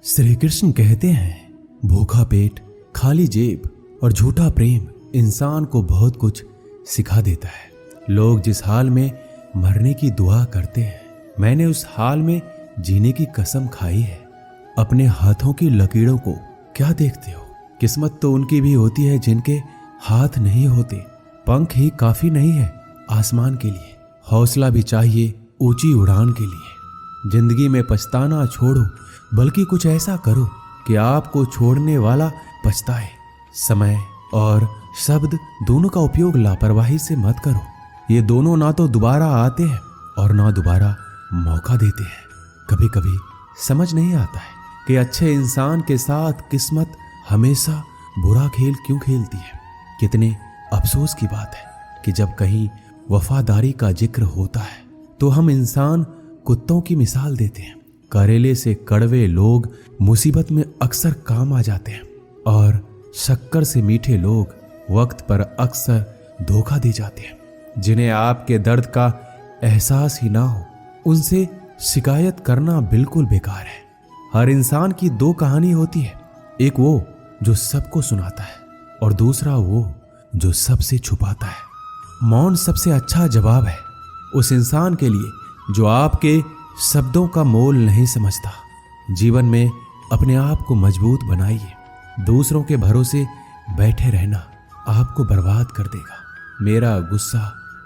श्री कृष्ण कहते हैं, भूखा पेट, खाली जेब और झूठा प्रेम इंसान को बहुत कुछ सिखा देता है। लोग जिस हाल में मरने की दुआ करते हैं, मैंने उस हाल में जीने की कसम खाई है। अपने हाथों की लकीरों को क्या देखते हो? किस्मत तो उनकी भी होती है जिनके हाथ नहीं होते। पंख ही काफी नहीं है आसमान के लिए, हौसला भी चाहिए ऊंची उड़ान के लिए। जिंदगी में पछताना छोड़ो, बल्कि कुछ ऐसा करो कि आपको छोड़ने वाला पछताए। समय और शब्द दोनों का उपयोग लापरवाही से मत करो। ये दोनों ना तो दोबारा आते हैं और ना दोबारा मौका देते हैं। कभी कभी समझ नहीं आता है कि अच्छे इंसान के साथ किस्मत हमेशा बुरा खेल क्यों खेलती है। कितने अफसोस की बात है कि जब कहीं वफादारी का जिक्र होता है तो हम इंसान कुत्तों की मिसाल देते हैं। करेले से कड़वे लोग मुसीबत में अक्सर काम आ जाते हैं और शक्कर से मीठे लोग वक्त पर अक्सर धोखा दे जाते हैं। जिन्हें आपके दर्द का एहसास ही ना हो, उनसे शिकायत करना बिल्कुल बेकार है। हर इंसान की दो कहानी होती है, एक वो जो सबको सुनाता है और दूसरा वो जो सबसे छुपाता है। मौन सबसे अच्छा जवाब है उस इंसान के लिए जो आपके शब्दों का मोल नहीं समझता। जीवन में अपने आप को मजबूत बनाइए। दूसरों के भरोसे बैठे रहना आपको बर्बाद कर देगा। मेरा गुस्सा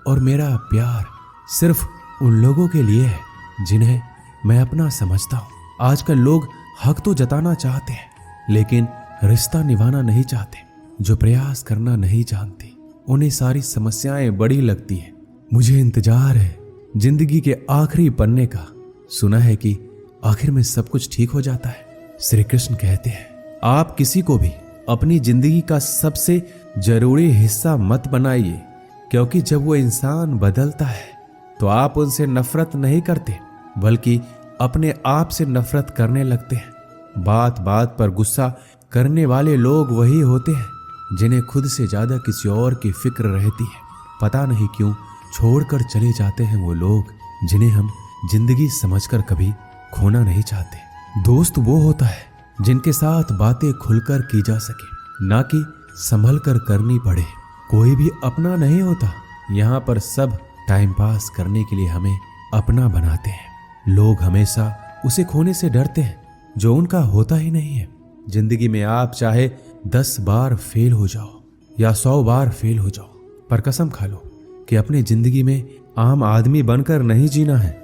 और मेरा प्यार सिर्फ उन लोगों के लिए है जिन्हें मैं अपना समझता हूँ। आजकल लोग हक तो जताना चाहते हैं, लेकिन रिश्ता निभाना नहीं चाहते। जो प्रयास करना नहीं जानते, उन्हें सारी समस्याएं बड़ी लगती हैं। मुझे इंतजार है जिंदगी के आखिरी पन्ने का। सुना है कि आखिर में सब कुछ ठीक हो जाता है। श्री कृष्ण कहते हैं, आप किसी को भी अपनी जिंदगी का सबसे जरूरी हिस्सा मत बनाइए, क्योंकि जब वो इंसान बदलता है तो आप उनसे नफरत नहीं करते, बल्कि अपने आप से नफरत करने लगते हैं। बात बात पर गुस्सा करने वाले लोग वही होते हैं जिन्हें खुद से ज्यादा किसी और की फिक्र रहती है। पता नहीं क्यों छोड़कर चले जाते हैं वो लोग जिन्हें हम जिंदगी समझकर कभी खोना नहीं चाहते। दोस्त वो होता है जिनके साथ बातें खुलकर की जा सके, ना कि संभल कर करनी पड़े। कोई भी अपना नहीं होता। यहाँ पर सब टाइम पास करने के लिए हमें अपना बनाते हैं। लोग हमेशा उसे खोने से डरते हैं जो उनका होता ही नहीं है। जिंदगी में आप चाहे 10 बार फेल हो जाओ या 100 बार फेल हो जाओ, पर कसम खा लो कि अपनी जिंदगी में आम आदमी बनकर नहीं जीना है।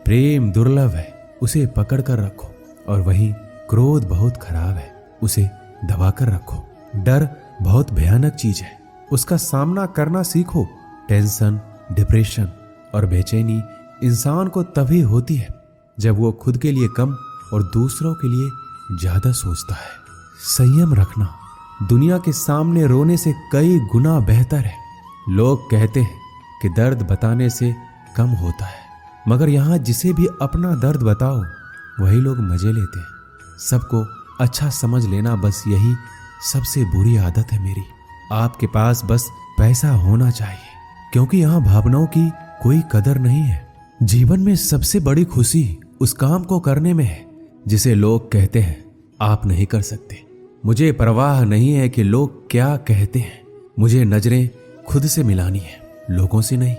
प्रेम दुर्लभ है, उसे पकड़ कर रखो। और वहीं क्रोध बहुत खराब है, उसे दबा कर रखो। डर बहुत भयानक चीज है, उसका सामना करना सीखो। टेंशन, डिप्रेशन और बेचैनी इंसान को तभी होती है जब वो खुद के लिए कम और दूसरों के लिए ज्यादा सोचता है। संयम रखना दुनिया के सामने रोने से कई गुना बेहतर है। लोग कहते हैं कि दर्द बताने से कम होता है, मगर यहाँ जिसे भी अपना दर्द बताओ वही लोग मजे लेते हैं। सबको अच्छा समझ लेना, बस यही सबसे बुरी आदत है मेरी। आपके पास बस पैसा होना चाहिए, क्योंकि यहाँ भावनाओं की कोई कदर नहीं है। जीवन में सबसे बड़ी खुशी उस काम को करने में है जिसे लोग कहते हैं आप नहीं कर सकते। मुझे परवाह नहीं है कि लोग क्या कहते हैं। मुझे नजरें खुद से मिलानी है, लोगों से नहीं।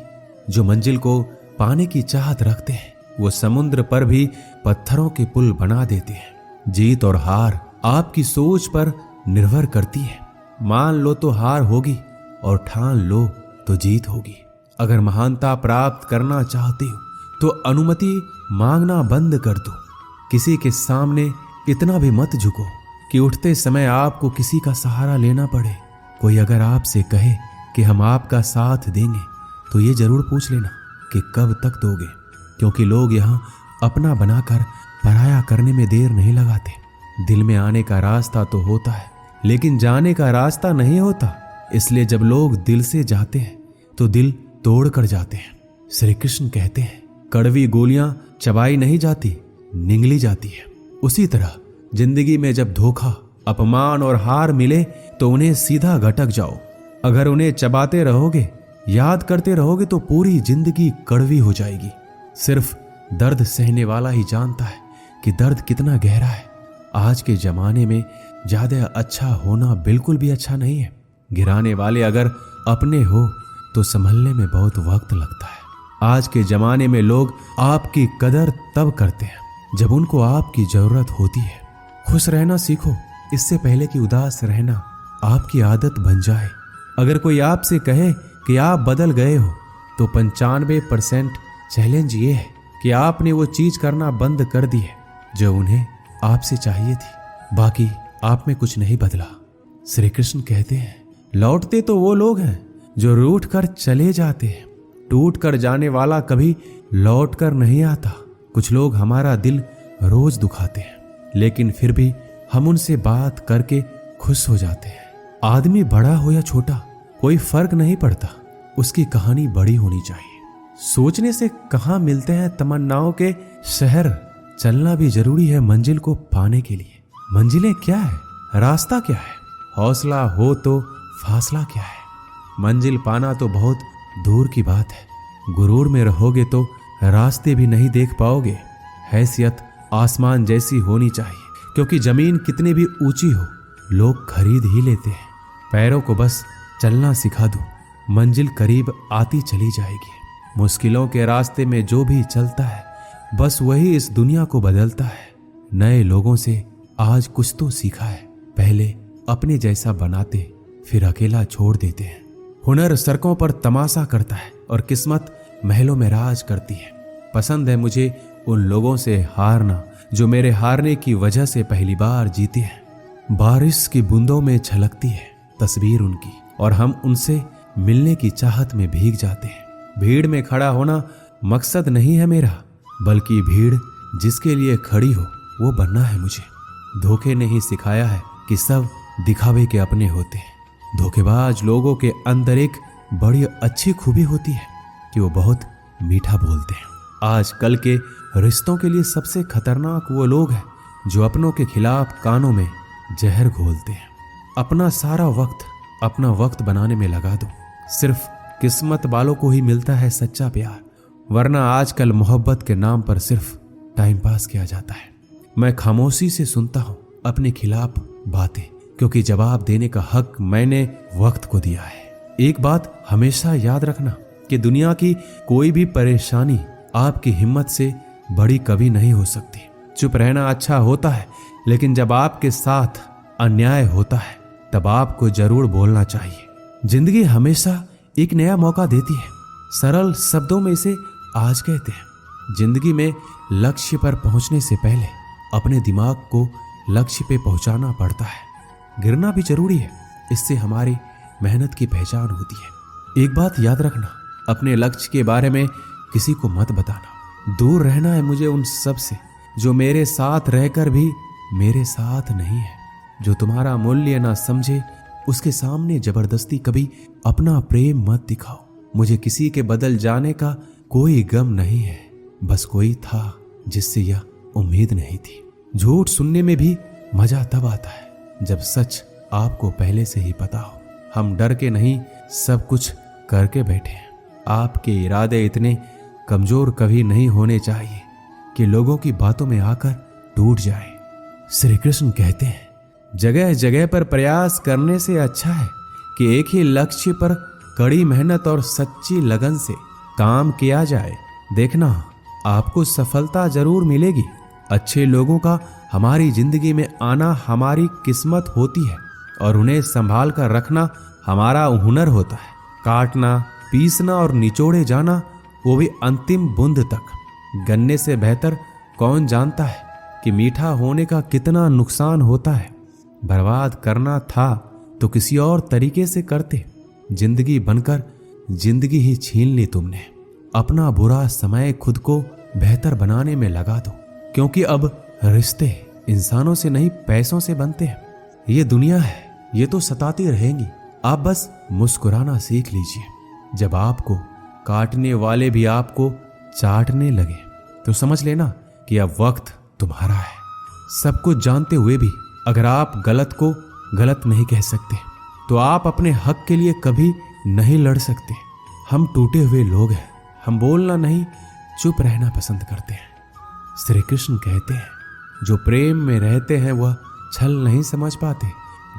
जो मंजिल को पाने की चाहत रखते हैं वो समुद्र पर भी पत्थरों के पुल बना देते हैं। जीत और हार आपकी सोच पर निर्भर करती है। मान लो तो हार होगी और ठान लो तो जीत होगी। अगर महानता प्राप्त करना चाहते हो तो अनुमति मांगना बंद कर दो। किसी के सामने इतना भी मत झुको कि उठते समय आपको किसी का सहारा लेना पड़े। कोई अगर आपसे कहे कि हम आपका साथ देंगे तो ये जरूर पूछ लेना कि कब तक दोगे, क्योंकि लोग यहाँ अपना बनाकर पराया करने में देर नहीं लगाते। दिल में आने का रास्ता तो होता है, लेकिन जाने का रास्ता नहीं होता। इसलिए जब लोग दिल से जाते हैं तो दिल तोड़ कर जाते हैं। श्री कृष्ण कहते हैं, कड़वी गोलियां चबाई नहीं जाती, निगली जाती है। उसी तरह जिंदगी में जब धोखा, अपमान और हार मिले तो उन्हें सीधा घटक जाओ। अगर उन्हें चबाते रहोगे, याद करते रहोगे तो पूरी जिंदगी कड़वी हो जाएगी। सिर्फ दर्द सहने वाला ही जानता है कि दर्द कितना गहरा है। आज के जमाने में ज्यादा अच्छा होना बिल्कुल भी अच्छा नहीं है। गिराने वाले अगर अपने हो तो संभलने में बहुत वक्त लगता है। आज के जमाने में लोग आपकी कदर तब करते हैं जब उनको आपकी जरूरत होती है। खुश रहना सीखो, इससे पहले कि उदास रहना आपकी आदत बन जाए। अगर कोई आपसे कहे कि आप बदल गए हो तो 95% चैलेंज ये है कि आपने वो चीज करना बंद कर दी है जो उन्हें आपसे चाहिए थी। बाकी आप में कुछ नहीं बदला। श्री कृष्ण कहते हैं, लौटते तो वो लोग हैं जो रूठ कर चले जाते हैं, टूट कर जाने वाला कभी लौट कर नहीं आता। कुछ लोग हमारा दिल रोज दुखाते हैं, लेकिन फिर भी हम उनसे बात करके खुश हो जाते हैं। आदमी बड़ा हो या छोटा कोई फर्क नहीं पड़ता, उसकी कहानी बड़ी होनी चाहिए। सोचने से कहाँ मिलते हैं तमन्नाओं के शहर, चलना भी जरूरी है मंजिल को पाने के लिए। मंजिलें क्या है, रास्ता क्या है, हौसला हो तो फासला क्या है। मंजिल पाना तो बहुत दूर की बात है। गुरूर में रहोगे तो रास्ते भी नहीं देख पाओगे। हैसियत आसमान जैसी होनी चाहिए, क्योंकि जमीन कितनी भी ऊंची हो लोग खरीद ही लेते हैं। पैरों को बस चलना सिखा दो, मंजिल करीब आती चली जाएगी। मुश्किलों के रास्ते में जो भी चलता है बस वही इस दुनिया को बदलता है। नए लोगों से आज कुछ तो सीखा है, पहले अपने जैसा बनाते फिर अकेला छोड़ देते हैं। हुनर सड़कों पर तमाशा करता है और किस्मत महलों में राज करती है। पसंद है मुझे उन लोगों से हारना जो मेरे हारने की वजह से पहली बार जीते हैं। बारिश की बूंदों में झलकती है तस्वीर उनकी और हम उनसे मिलने की चाहत में भीग जाते हैं। भीड़ में खड़ा होना मकसद नहीं है मेरा, बल्कि भीड़ जिसके लिए खड़ी हो वो बनना है मुझे। धोखे ने ही सिखाया है कि सब दिखावे के अपने होते हैं। धोखेबाज लोगों के अंदर एक बड़ी अच्छी खूबी होती है कि वो बहुत मीठा बोलते हैं। आजकल के रिश्तों के लिए सबसे खतरनाक वो लोग हैं जो अपनों के खिलाफ कानों में जहर घोलते हैं। अपना सारा वक्त अपना वक्त बनाने में लगा दो। सिर्फ किस्मत वालों को ही मिलता है सच्चा प्यार, वरना आजकल मोहब्बत के नाम पर सिर्फ टाइम पास किया जाता है। मैं खामोशी से सुनता हूँ अपने खिलाफ बातें, क्योंकि जवाब देने का हक मैंने वक्त को दिया है। एक बात हमेशा याद रखना कि दुनिया की कोई भी परेशानी आपकी हिम्मत से बड़ी कभी नहीं हो सकती। चुप रहना अच्छा होता है, लेकिन जब आपके साथ अन्याय होता है तब आपको जरूर बोलना चाहिए। जिंदगी हमेशा एक नया मौका देती है। सरल शब्दों में इसे आज कहते हैं। जिंदगी में लक्ष्य पर पहुंचने से पहले अपने दिमाग को लक्ष्य पे पहुंचाना पड़ता है। गिरना भी जरूरी है, इससे हमारी मेहनत की पहचान होती है। एक बात याद रखना, अपने लक्ष्य के बारे में किसी को मत बताना। दूर रहना है मुझे उन सब से जो मेरे साथ रहकर भी मेरे साथ नहीं है। जो तुम्हारा मूल्य ना समझे उसके सामने जबरदस्ती कभी अपना प्रेम मत दिखाओ। मुझे किसी के बदल जाने का कोई गम नहीं है, बस कोई था जिससे यह उम्मीद नहीं थी। झूठ सुनने में भी मजा तब आता है जब सच आपको पहले से ही पता हो। हम डर के नहीं सब कुछ करके बैठे हैं। आपके इरादे इतने कमजोर कभी नहीं होने चाहिए कि लोगों की बातों में आकर टूट जाए। श्री कृष्ण कहते हैं, जगह जगह पर प्रयास करने से अच्छा है कि एक ही लक्ष्य पर कड़ी मेहनत और सच्ची लगन से काम किया जाए। देखना आपको सफलता जरूर मिलेगी। अच्छे लोगों का हमारी जिंदगी में आना हमारी किस्मत होती है और उन्हें संभाल कर रखना हमारा हुनर होता है। काटना, पीसना और निचोड़े जाना, वो भी अंतिम बूंद तक। गन्ने से बेहतर कौन जानता है कि मीठा होने का कितना नुकसान होता है। बर्बाद करना था तो किसी और तरीके से करते। जिंदगी बनकर जिंदगी ही छीन ली तुमने। अपना बुरा समय खुद को बेहतर बनाने में लगा दो, क्योंकि अब रिश्ते इंसानों से नहीं पैसों से बनते हैं। ये दुनिया है, ये तो सताती रहेंगी। आप बस मुस्कुराना सीख लीजिए। जब आपको काटने वाले भी आपको चाटने लगे तो समझ लेना कि अब वक्त तुम्हारा है। सब कुछ जानते हुए भी अगर आप गलत को गलत नहीं कह सकते तो आप अपने हक के लिए कभी नहीं लड़ सकते। हम टूटे हुए लोग हैं, हम बोलना नहीं चुप रहना पसंद करते हैं। श्री कृष्ण कहते हैं, जो प्रेम में रहते हैं वह छल नहीं समझ पाते,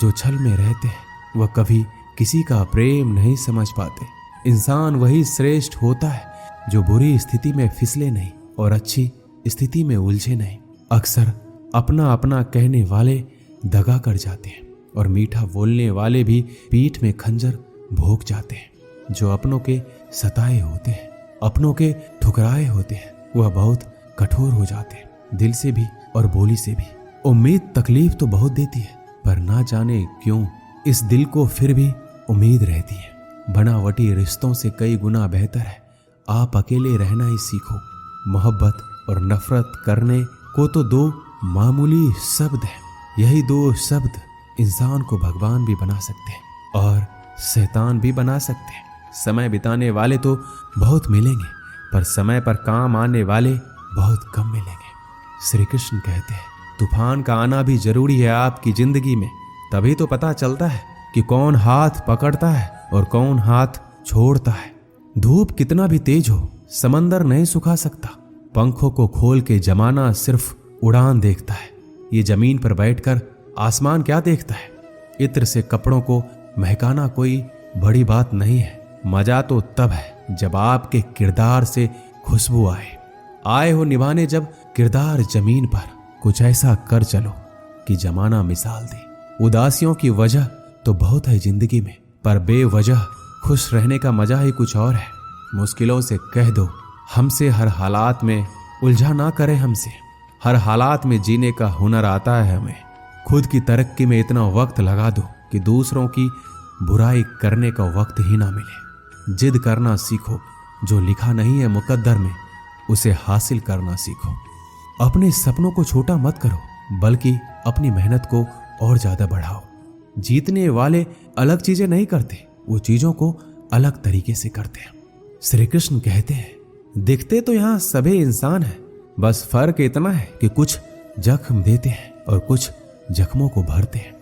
जो छल में रहते हैं वह कभी किसी का प्रेम नहीं समझ पाते। इंसान वही श्रेष्ठ होता है जो बुरी स्थिति में फिसले नहीं और अच्छी स्थिति में उलझे नहीं। अक्सर अपना अपना कहने वाले दगा कर जाते हैं और मीठा बोलने वाले भी पीठ में खंजर भोंक जाते हैं। जो अपनों के सताए होते हैं, अपनों के ठुकराए होते हैं, वह बहुत कठोर हो जाते हैं, दिल से भी और बोली से भी। उम्मीद तकलीफ तो बहुत देती है, पर ना जाने क्यों इस दिल को फिर भी उम्मीद रहती है। बनावटी रिश्तों से कई गुना बेहतर है आप अकेले रहना ही सीखो। मोहब्बत और नफरत करने को तो दो मामूली शब्द हैं। यही दो शब्द इंसान को भगवान भी बना सकते हैं और शैतान भी बना सकते हैं। समय बिताने वाले तो बहुत मिलेंगे, पर समय पर काम आने वाले बहुत कम मिलेंगे। श्री कृष्ण कहते हैं तूफान का आना भी जरूरी है आपकी जिंदगी में, तभी तो पता चलता है कि कौन हाथ पकड़ता है और कौन हाथ छोड़ता है। धूप कितना भी तेज हो समंदर नहीं सुखा सकता। पंखों को खोल के जमाना सिर्फ उड़ान देखता है। ये जमीन पर बैठकर आसमान क्या देखता है। इत्र से कपड़ों को महकाना कोई बड़ी बात नहीं है। मजा तो तब है जब आपके किरदार से खुशबू आए हो निभाने, जब किरदार जमीन पर कुछ ऐसा कर चलो कि जमाना मिसाल दे। उदासियों की वजह तो बहुत है जिंदगी में, पर बेवजह खुश रहने का मजा ही कुछ और है। मुश्किलों से कह दो हमसे हर हालात में उलझा ना करे हमसे। हर हालात में जीने का हुनर आता है हमें। खुद की तरक्की में इतना वक्त लगा दो कि दूसरों की बुराई करने का वक्त ही ना मिले। जिद करना सीखो, जो लिखा नहीं है मुकद्दर में उसे हासिल करना सीखो। अपने सपनों को छोटा मत करो, बल्कि अपनी मेहनत को और ज्यादा बढ़ाओ। जीतने वाले अलग चीजें नहीं करते, वो चीजों को अलग तरीके से करते हैं। श्री कृष्ण कहते हैं दिखते तो यहाँ सभी इंसान हैं, बस फर्क इतना है कि कुछ जख्म देते हैं और कुछ जख्मों को भरते हैं।